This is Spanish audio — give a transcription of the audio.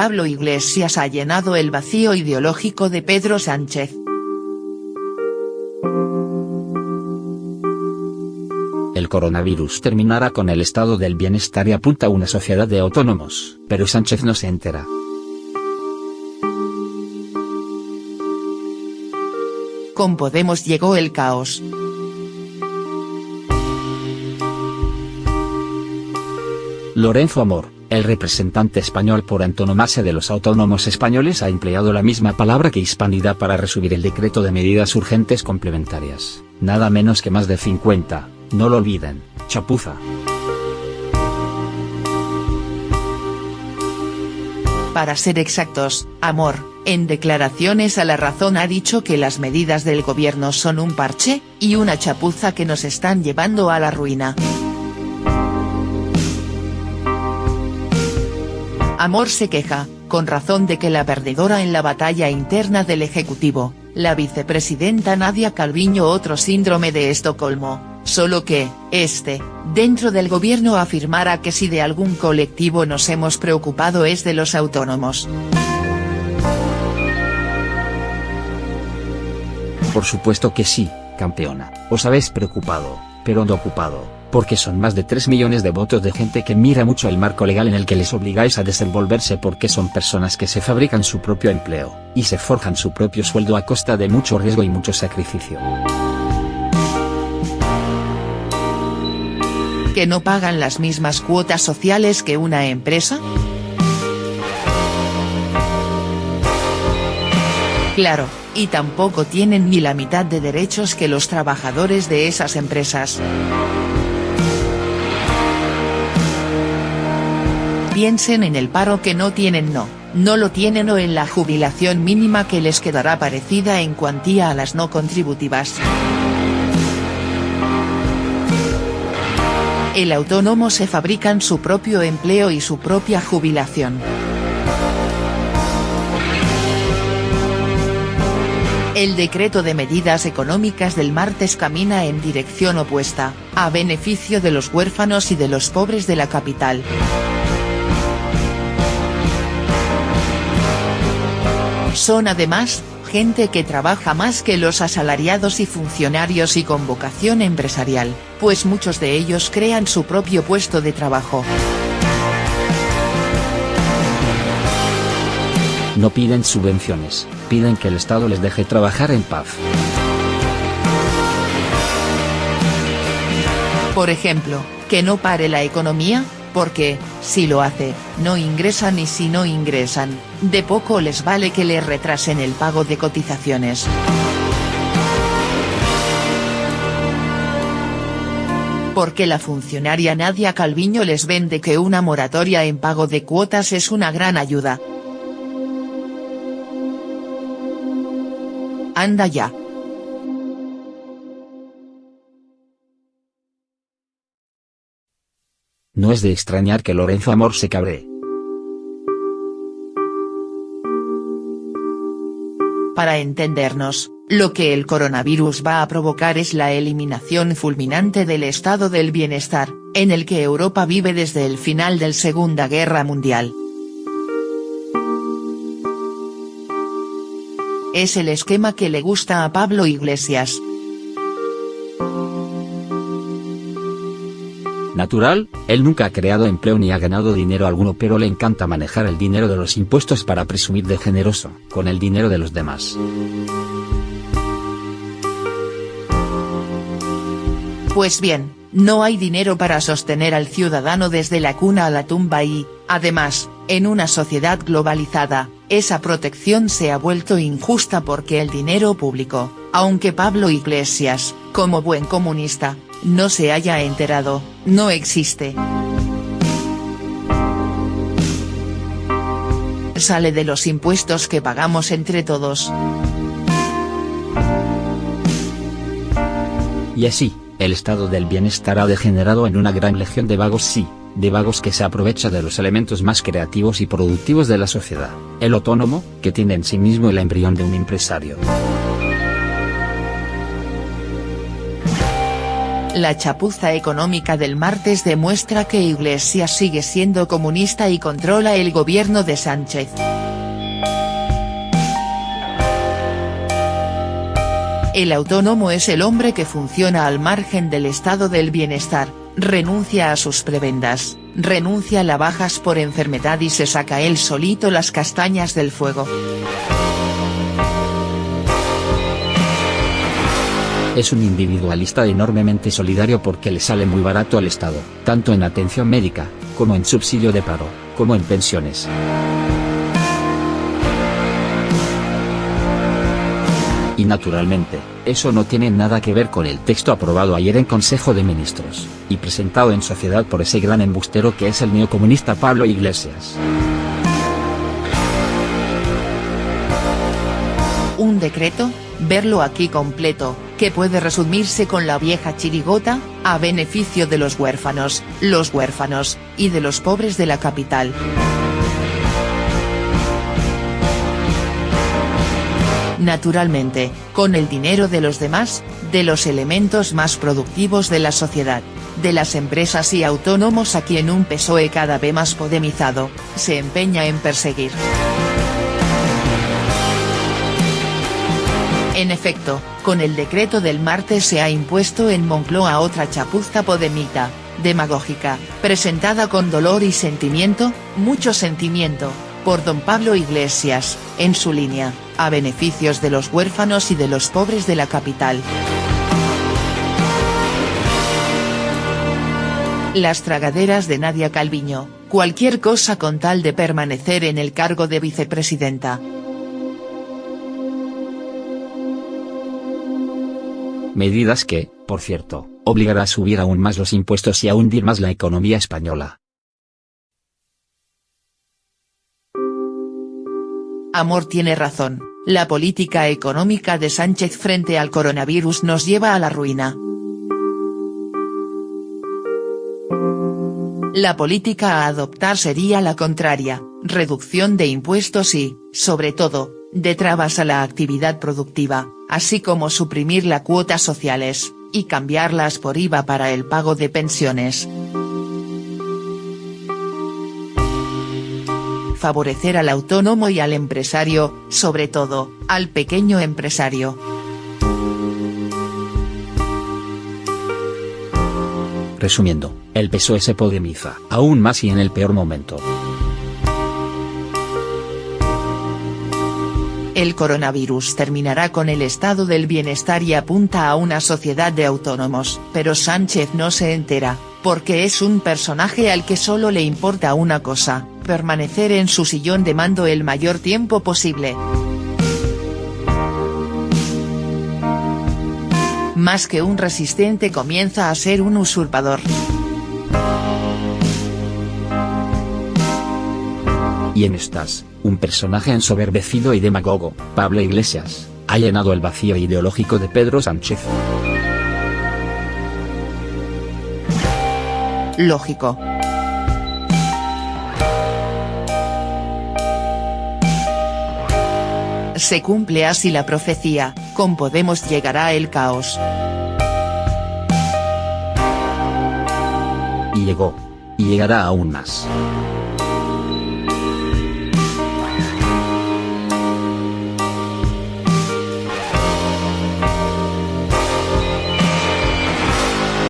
Pablo Iglesias ha llenado el vacío ideológico de Pedro Sánchez. El coronavirus terminará con el estado del bienestar y apunta a una sociedad de autónomos, pero Sánchez no se entera. Con Podemos llegó el caos. Lorenzo Amor, el representante español por antonomasia de los autónomos españoles, ha empleado la misma palabra que Hispanidad para resumir el decreto de medidas urgentes complementarias, nada menos que más de 50, no lo olviden, chapuza. Para ser exactos, Amor, en declaraciones a La Razón ha dicho que las medidas del gobierno son un parche, y una chapuza que nos están llevando a la ruina. Amor se queja, con razón, de que la perdedora en la batalla interna del Ejecutivo, la vicepresidenta Nadia Calviño, otro síndrome de Estocolmo, solo que, dentro del gobierno afirmara que si de algún colectivo nos hemos preocupado es de los autónomos. Por supuesto que sí, campeona, os habéis preocupado, pero no ocupado. Porque son más de 3 millones de votos de gente que mira mucho el marco legal en el que les obligáis a desenvolverse, porque son personas que se fabrican su propio empleo, y se forjan su propio sueldo a costa de mucho riesgo y mucho sacrificio. ¿Que no pagan las mismas cuotas sociales que una empresa? Claro, y tampoco tienen ni la mitad de derechos que los trabajadores de esas empresas. Piensen en el paro que no tienen, no lo tienen, o en la jubilación mínima que les quedará parecida en cuantía a las no contributivas. El autónomo se fabrican su propio empleo y su propia jubilación. El decreto de medidas económicas del martes camina en dirección opuesta, a beneficio de los huérfanos y de los pobres de la capital. Son además, gente que trabaja más que los asalariados y funcionarios y con vocación empresarial, pues muchos de ellos crean su propio puesto de trabajo. No piden subvenciones, piden que el Estado les deje trabajar en paz. Por ejemplo, que no pare la economía, porque, si lo hace, no ingresan, y si no ingresan, de poco les vale que les retrasen el pago de cotizaciones. Porque la funcionaria Nadia Calviño les vende que una moratoria en pago de cuotas es una gran ayuda. Anda ya. No es de extrañar que Lorenzo Amor se cabree. Para entendernos, lo que el coronavirus va a provocar es la eliminación fulminante del estado del bienestar, en el que Europa vive desde el final de la Segunda Guerra Mundial. Es el esquema que le gusta a Pablo Iglesias. Natural, él nunca ha creado empleo ni ha ganado dinero alguno, pero le encanta manejar el dinero de los impuestos para presumir de generoso, con el dinero de los demás. Pues bien, no hay dinero para sostener al ciudadano desde la cuna a la tumba y, además, en una sociedad globalizada, esa protección se ha vuelto injusta porque el dinero público, aunque Pablo Iglesias, como buen comunista, no se haya enterado, no existe. Sale de los impuestos que pagamos entre todos. Y así, el estado del bienestar ha degenerado en una gran legión de vagos, sí, de vagos que se aprovecha de los elementos más creativos y productivos de la sociedad, el autónomo, que tiene en sí mismo el embrión de un empresario. La chapuza económica del martes demuestra que Iglesias sigue siendo comunista y controla el gobierno de Sánchez. El autónomo es el hombre que funciona al margen del estado del bienestar, renuncia a sus prebendas, renuncia a las bajas por enfermedad y se saca él solito las castañas del fuego. Es un individualista enormemente solidario porque le sale muy barato al Estado, tanto en atención médica, como en subsidio de paro, como en pensiones. Y naturalmente, eso no tiene nada que ver con el texto aprobado ayer en Consejo de Ministros, y presentado en sociedad por ese gran embustero que es el neocomunista Pablo Iglesias. Un decreto, verlo aquí completo, que puede resumirse con la vieja chirigota, a beneficio de los huérfanos, y de los pobres de la capital. Naturalmente, con el dinero de los demás, de los elementos más productivos de la sociedad, de las empresas y autónomos a quien un PSOE cada vez más podemizado, se empeña en perseguir. En efecto, con el decreto del martes se ha impuesto en Moncloa otra chapuza podemita, demagógica, presentada con dolor y sentimiento, mucho sentimiento, por don Pablo Iglesias, en su línea, a beneficios de los huérfanos y de los pobres de la capital. Las tragaderas de Nadia Calviño, cualquier cosa con tal de permanecer en el cargo de vicepresidenta. Medidas que, por cierto, obligará a subir aún más los impuestos y a hundir más la economía española. Amor tiene razón, la política económica de Sánchez frente al coronavirus nos lleva a la ruina. La política a adoptar sería la contraria, reducción de impuestos y, sobre todo, de trabas a la actividad productiva, así como suprimir las cuotas sociales, y cambiarlas por IVA para el pago de pensiones. Favorecer al autónomo y al empresario, sobre todo, al pequeño empresario. Resumiendo, el PSOE se podemiza aún más y en el peor momento. El coronavirus terminará con el estado del bienestar y apunta a una sociedad de autónomos, pero Sánchez no se entera, porque es un personaje al que solo le importa una cosa, permanecer en su sillón de mando el mayor tiempo posible. Más que un resistente comienza a ser un usurpador. Y en estas, un personaje ensoberbecido y demagogo, Pablo Iglesias, ha llenado el vacío ideológico de Pedro Sánchez. Lógico. Se cumple así la profecía, con Podemos llegará el caos. Y llegó. Y llegará aún más.